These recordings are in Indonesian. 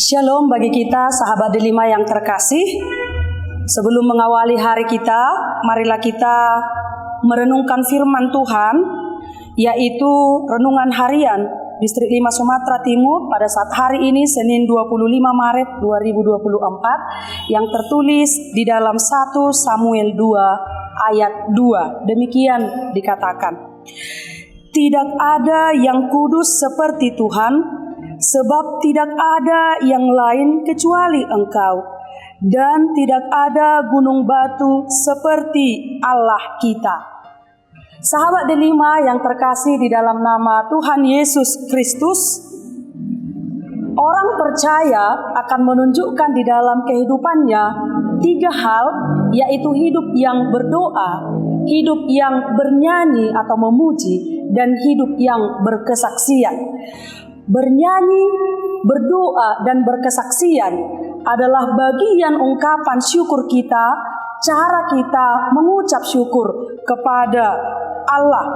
Shalom bagi kita sahabat Delima yang terkasih. Sebelum mengawali hari kita, marilah kita merenungkan firman Tuhan, yaitu renungan harian Distrik 5 Sumatera Timur pada saat hari ini Senin 25 Maret 2024 yang tertulis di dalam 1 Samuel 2 ayat 2. Demikian dikatakan, "Tidak ada yang kudus seperti Tuhan, sebab tidak ada yang lain kecuali Engkau, dan tidak ada gunung batu seperti Allah kita." Sahabat Delima yang terkasih di dalam nama Tuhan Yesus Kristus, orang percaya akan menunjukkan di dalam kehidupannya 3 hal, yaitu hidup yang berdoa, hidup yang bernyanyi atau memuji, dan hidup yang berkesaksian. Bernyanyi, berdoa, dan berkesaksian adalah bagian ungkapan syukur kita, cara kita mengucap syukur kepada Allah.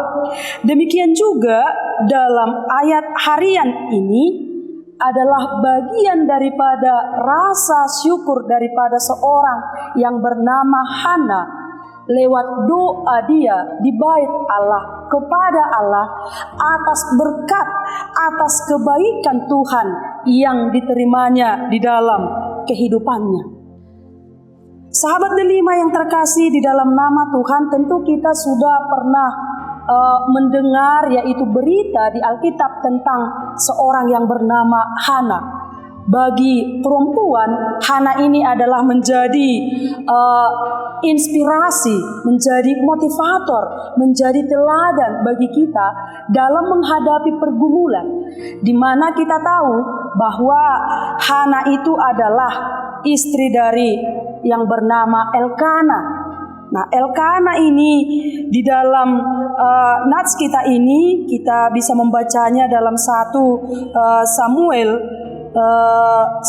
Demikian juga dalam ayat harian ini adalah bagian daripada rasa syukur daripada seorang yang bernama Hana. Lewat doa dia di bait Allah kepada Allah atas berkat, atas kebaikan Tuhan yang diterimanya di dalam kehidupannya. Sahabat Delima yang terkasih di dalam nama Tuhan, tentu kita sudah pernah mendengar yaitu berita di Alkitab tentang seorang yang bernama Hana. Bagi perempuan, Hana ini adalah menjadi inspirasi, menjadi motivator, menjadi teladan bagi kita dalam menghadapi pergumulan, di mana kita tahu bahwa Hana itu adalah istri dari yang bernama Elkana. Nah, Elkana ini di dalam nats kita ini kita bisa membacanya dalam 1 Samuel 1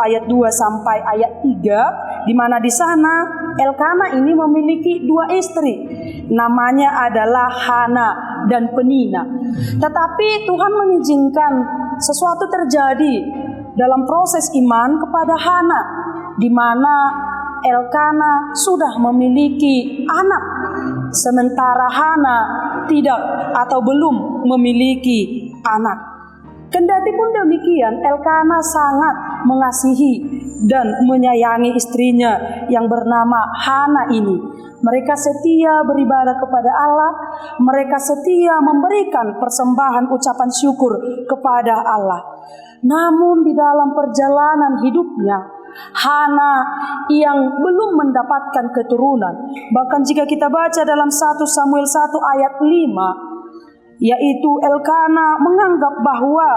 ayat 2 sampai ayat 3, di mana di sana Elkana ini memiliki 2 istri, namanya adalah Hana dan Penina. Tetapi Tuhan mengizinkan sesuatu terjadi dalam proses iman kepada Hana, di mana Elkana sudah memiliki anak, sementara Hana tidak atau belum memiliki anak. Kendati pun demikian, Elkana sangat mengasihi dan menyayangi istrinya yang bernama Hana ini. Mereka setia beribadah kepada Allah, mereka setia memberikan persembahan ucapan syukur kepada Allah. Namun di dalam perjalanan hidupnya, Hana yang belum mendapatkan keturunan, bahkan jika kita baca dalam 1 Samuel 1 ayat 5, yaitu Elkana menganggap bahwa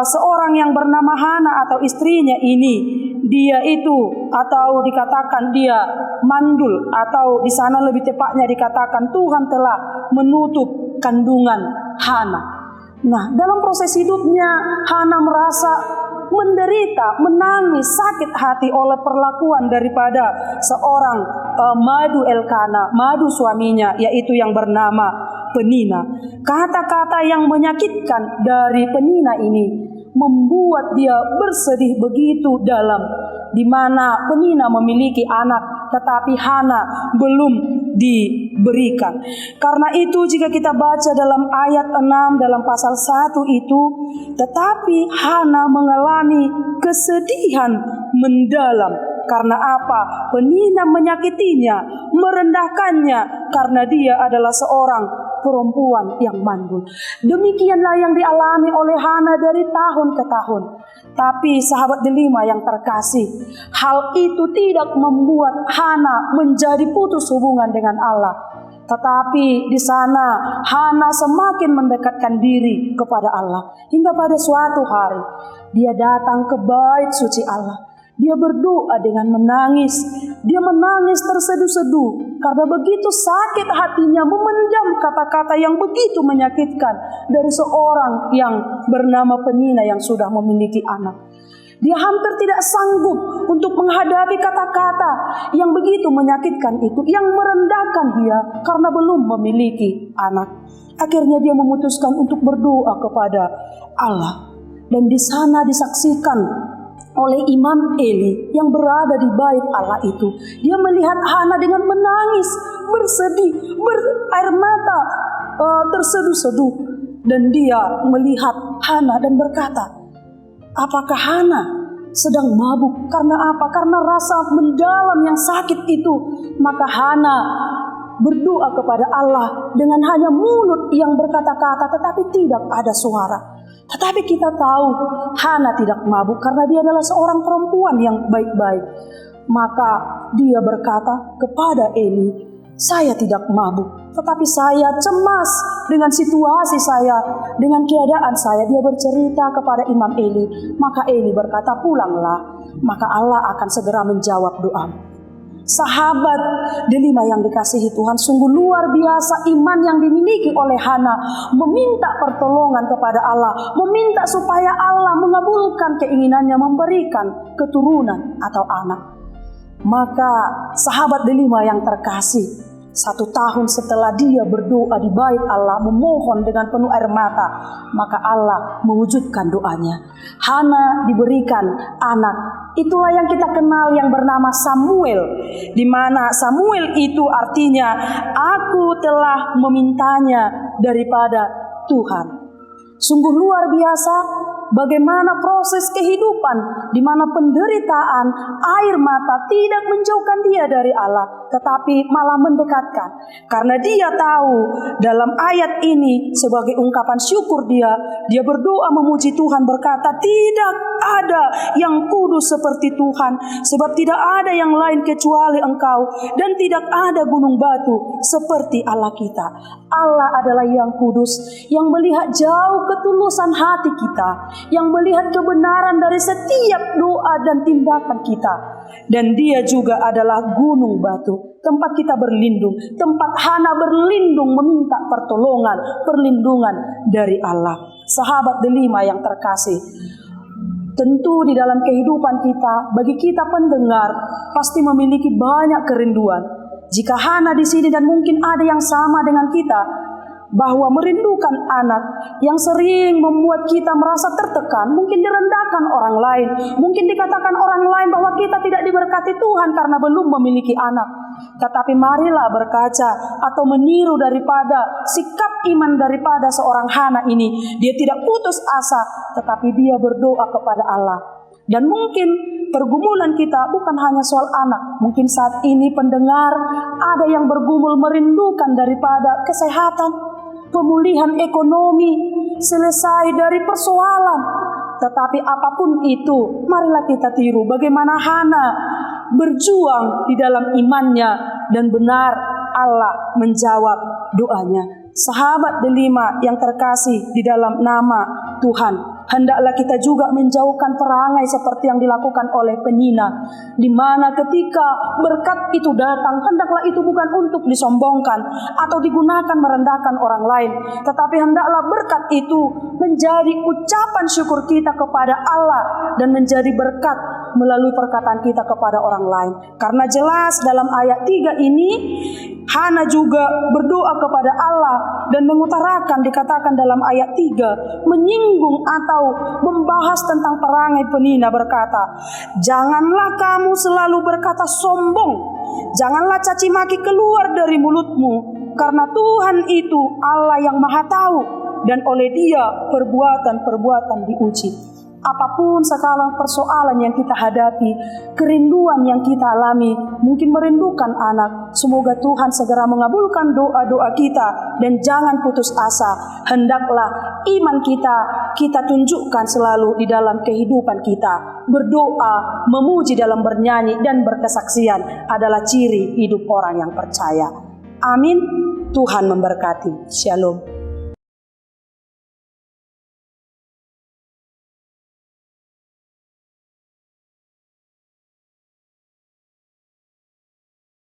seorang yang bernama Hana atau istrinya ini, dia itu atau dikatakan dia mandul, atau di sana lebih tepatnya dikatakan Tuhan telah menutup kandungan Hana. Nah, dalam proses hidupnya Hana merasa menderita, menangis, sakit hati oleh perlakuan daripada seorang madu Elkana, madu suaminya, yaitu yang bernama Penina. Kata-kata yang menyakitkan dari Penina ini membuat dia bersedih begitu dalam, di mana Penina memiliki anak tetapi Hana belum diberikan. Karena itu jika kita baca dalam ayat 6 dalam pasal 1 itu, tetapi Hana mengalami kesedihan mendalam. Karena apa? Penina menyakitinya, merendahkannya karena dia adalah seorang perempuan yang mandul. Demikianlah yang dialami oleh Hana dari tahun ke tahun. Tapi sahabat Delima yang terkasih, hal itu tidak membuat Hana menjadi putus hubungan dengan Allah. Tetapi di sana Hana semakin mendekatkan diri kepada Allah. Hingga pada suatu hari dia datang ke bait suci Allah. Dia berdoa dengan menangis. Dia menangis terseduh-seduh karena begitu sakit hatinya memendam kata-kata yang begitu menyakitkan dari seorang yang bernama Penina yang sudah memiliki anak. Dia hampir tidak sanggup untuk menghadapi kata-kata yang begitu menyakitkan itu, yang merendahkan dia karena belum memiliki anak. Akhirnya dia memutuskan untuk berdoa kepada Allah. Dan di sana disaksikan oleh Imam Eli yang berada di bait Allah itu. Dia melihat Hana dengan menangis, bersedih, berair mata terseduh-seduh. Dan dia melihat Hana dan berkata, apakah Hana sedang mabuk? Karena apa? Karena rasa mendalam yang sakit itu. Maka Hana berdoa kepada Allah dengan hanya mulut yang berkata-kata tetapi tidak ada suara. Tetapi kita tahu Hana tidak mabuk karena dia adalah seorang perempuan yang baik-baik. Maka dia berkata kepada Eli, saya tidak mabuk, tetapi saya cemas dengan situasi saya, dengan keadaan saya. Dia bercerita kepada Imam Eli. Maka Eli berkata, pulanglah, maka Allah akan segera menjawab doamu. Sahabat delima yang dikasihi Tuhan, sungguh luar biasa iman yang dimiliki oleh Hana, meminta pertolongan kepada Allah, meminta supaya Allah mengabulkan keinginannya memberikan keturunan atau anak. Maka sahabat delima yang terkasih, 1 tahun setelah dia berdoa di bait Allah, memohon dengan penuh air mata, maka Allah mewujudkan doanya. Hana diberikan anak. Itulah yang kita kenal yang bernama Samuel, di mana Samuel itu artinya aku telah memintanya daripada Tuhan. Sungguh luar biasa bagaimana proses kehidupan di mana penderitaan, air mata tidak menjauhkan dia dari Allah, tetapi malah mendekatkan. Karena dia tahu dalam ayat ini sebagai ungkapan syukur dia berdoa memuji Tuhan, berkata, tidak ada yang kudus seperti Tuhan, sebab tidak ada yang lain kecuali Engkau, dan tidak ada gunung batu seperti Allah kita. Allah adalah yang kudus, yang melihat jauh ketulusan hati kita, yang melihat kebenaran dari setiap doa dan tindakan kita. Dan dia juga adalah gunung batu, tempat kita berlindung, tempat Hana berlindung meminta perlindungan dari Allah. Sahabat delima yang terkasih, tentu di dalam kehidupan kita, bagi kita pendengar, pasti memiliki banyak kerinduan. Jika Hana di sini dan mungkin ada yang sama dengan kita, bahwa merindukan anak yang sering membuat kita merasa tertekan, mungkin direndahkan orang lain, mungkin dikatakan orang lain bahwa kita tidak diberkati Tuhan karena belum memiliki anak. Tetapi marilah berkaca atau meniru daripada sikap iman daripada seorang Hana ini. Dia tidak putus asa, tetapi dia berdoa kepada Allah. Dan mungkin pergumulan kita bukan hanya soal anak. Mungkin saat ini pendengar ada yang bergumul merindukan daripada kesehatan, pemulihan ekonomi, selesai dari persoalan. Tetapi apapun itu, marilah kita tiru bagaimana Hana berjuang di dalam imannya, dan benar Allah menjawab doanya. Sahabat delima yang terkasih di dalam nama Tuhan, hendaklah kita juga menjauhkan perangai seperti yang dilakukan oleh penina, di mana ketika berkat itu datang, hendaklah itu bukan untuk disombongkan atau digunakan merendahkan orang lain, tetapi hendaklah berkat itu menjadi ucapan syukur kita kepada Allah dan menjadi berkat melalui perkataan kita kepada orang lain. Karena jelas dalam ayat 3 ini Hana juga berdoa kepada Allah dan mengutarakan, dikatakan dalam ayat 3, menyinggung atau membahas tentang perangai penina, berkata, janganlah kamu selalu berkata sombong, janganlah caci maki keluar dari mulutmu, karena Tuhan itu Allah yang maha tahu, dan oleh Dia perbuatan-perbuatan diuji. Apapun segala persoalan yang kita hadapi, kerinduan yang kita alami, mungkin merindukan anak, semoga Tuhan segera mengabulkan doa-doa kita, dan jangan putus asa. Hendaklah iman kita tunjukkan selalu di dalam kehidupan kita. Berdoa, memuji dalam bernyanyi dan berkesaksian adalah ciri hidup orang yang percaya. Amin. Tuhan memberkati. Shalom.